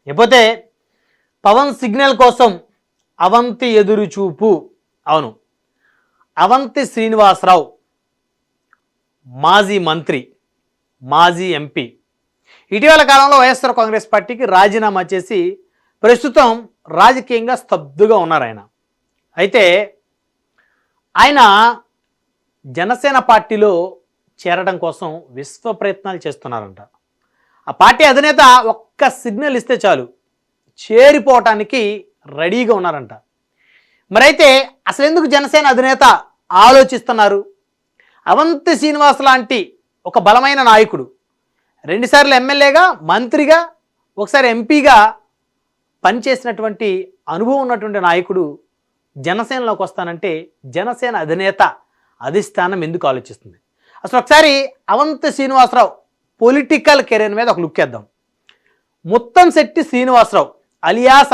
లేకపోతే పవన్ సిగ్నల్ కోసం అవంతి ఎదురు చూపు. అవును, అవంతి శ్రీనివాసరావు మాజీ మంత్రి, మాజీ ఎంపీ, ఇటీవల కాలంలో వైఎస్ఆర్ కాంగ్రెస్ పార్టీకి రాజీనామా చేసి ప్రస్తుతం రాజకీయంగా స్తబ్దుగా ఉన్నారు ఆయన. అయితే ఆయన జనసేన పార్టీలో చేరడం కోసం విశ్వ ప్రయత్నాలు చేస్తున్నారంట. ఆ పార్టీ అధినేత ఒక్క సిగ్నల్ ఇస్తే చాలు చేరిపోవటానికి రెడీగా ఉన్నారంట. మరైతే అసలు ఎందుకు జనసేన అధినేత ఆలోచిస్తున్నారు? అవంతి శ్రీనివాస్ లాంటి ఒక బలమైన నాయకుడు, 2 సార్లు ఎమ్మెల్యేగా, మంత్రిగా, ఒకసారి ఎంపీగా పనిచేసినటువంటి అనుభవం ఉన్నటువంటి నాయకుడు జనసేనలోకి వస్తానంటే జనసేన అధినేత అధిష్టానం ఎందుకు ఆలోచిస్తుంది? అసలు ఒకసారి అవంతి శ్రీనివాసరావు పొలిటికల్ కెరీర్ మీద ఒక లుక్ వేద్దాం. ముత్తంశెట్టి శ్రీనివాసరావు అలియాస్